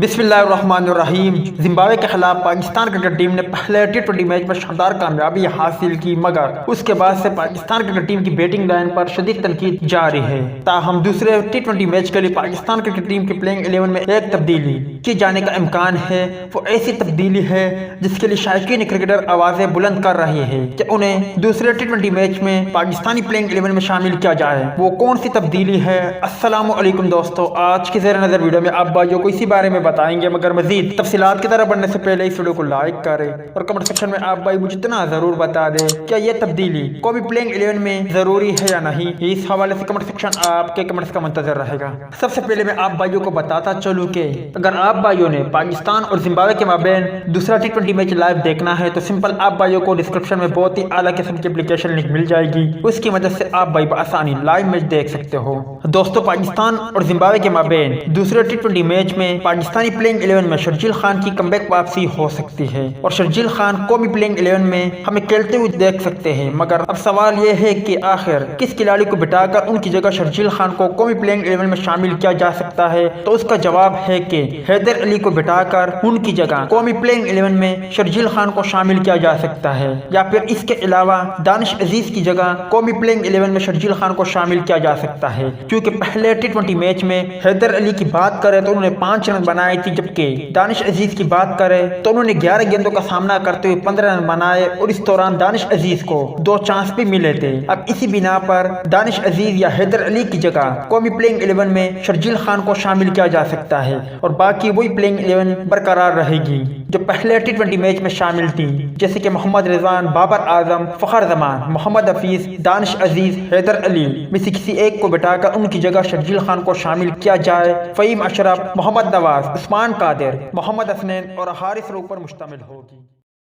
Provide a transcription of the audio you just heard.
بسم اللہ الرحمن الرحیم۔ زمبابوے کے خلاف پاکستان کرکٹ ٹیم نے پہلے ٹی20 میچ میں شاندار کامیابی حاصل کی، مگر اس کے بعد سے پاکستان کرکٹ ٹیم کی بیٹنگ لائن پر شدید تنقید جاری ہے۔ تاہم دوسرے ٹی20 میچ کے لیے پاکستان کرکٹ ٹیم کے پلیئنگ 11 میں ایک تبدیلی کی جانے کا امکان ہے۔ وہ ایسی تبدیلی ہے جس کے لیے شائقین کرکٹر آوازیں بلند کر رہے ہیں کہ انہیں دوسرے ٹی20 میچ میں پاکستانی پلیئنگ 11 میں شامل کیا جائے۔ وہ کون سی تبدیلی ہے؟ السلام علیکم دوستو، آج کی زیر نظر ویڈیو میں آپ بھائیوں کو اسی بارے میں بتائیں گے، مگر مزید تفصیلات کی طرف بڑھنے سے پہلے اس ویڈیو کو لائک کریں اور کمنٹ سیکشن میں آپ بھائی مجھے اتنا ضرور بتا دیں کیا یہ تبدیلی قومی پلیئنگ 11 میں ضروری ہے یا نہیں۔ اس حوالے سے کمنٹ سیکشن آپ کے کمنٹس کا منتظر رہے گا۔ سب سے پہلے میں آپ بھائیوں کو بتاتا چلوں کہ اگر آپ بھائیوں نے پاکستان اور زمبابوے کے مابین دوسرا ٹی20 میچ لائیو دیکھنا ہے تو سمپل آپ بھائیوں کو ڈسکرپشن میں بہت ہی اعلیٰ قسم کی اپلیکیشن لنک مل جائے گی، اس کی مدد سے آپ بھائی بآسانی لائیو میچ دیکھ سکتے ہو۔ دوستو، پاکستان اور زمبابوے کے مابین دوسرے ٹی20 میچ میں پاکستانی پلیئنگ 11 میں شرجیل خان کی کم بیک واپسی ہو سکتی ہے اور شرجیل خان قومی پلیئنگ 11 میں ہمیں کھیلتے ہوئے دیکھ سکتے ہیں، مگر اب سوال یہ ہے کہ آخر کس کھلاڑی کو بٹا کر ان کی جگہ شرجیل خان کو قومی پلیئنگ 11 میں شامل کیا جا سکتا ہے؟ تو اس کا جواب ہے کہ حیدر علی کو بٹا کر ان کی جگہ قومی پلیئنگ 11 میں شرجیل خان کو شامل کیا جا سکتا ہے، یا پھر اس کے علاوہ دانش عزیز کی جگہ قومی پلیئنگ 11 میں شرجیل خان کو شامل کیا جا سکتا ہے، کیونکہ پہلے ٹی20 میچ میں حیدر علی کی بات کرے تو انہوں نے 5 رن بنائے تھے، جبکہ دانش عزیز کی بات کرے تو انہوں نے 11 گیندوں کا سامنا کرتے ہوئے 15 رن بنائے اور اس دوران دانش عزیز کو 2 چانس بھی ملے تھے۔ اب اسی بنا پر دانش عزیز یا حیدر علی کی جگہ قومی پلیئنگ 11 میں شرجیل خان کو شامل کیا جا سکتا ہے اور باقی وہی پلیئنگ 11 برقرار رہے گی جو پہلے ٹی20 میچ میں شامل تھی، جیسے کہ محمد رضوان، بابر اعظم، فخر زمان، محمد حفیظ، دانش عزیز، حیدر علی میں سے کسی ایک کو بٹا کر ان کی جگہ شرجیل خان کو شامل کیا جائے۔ فہیم اشرف، محمد نواز، عثمان قادر، محمد حسنین اور حارث روف پر مشتمل ہوگی۔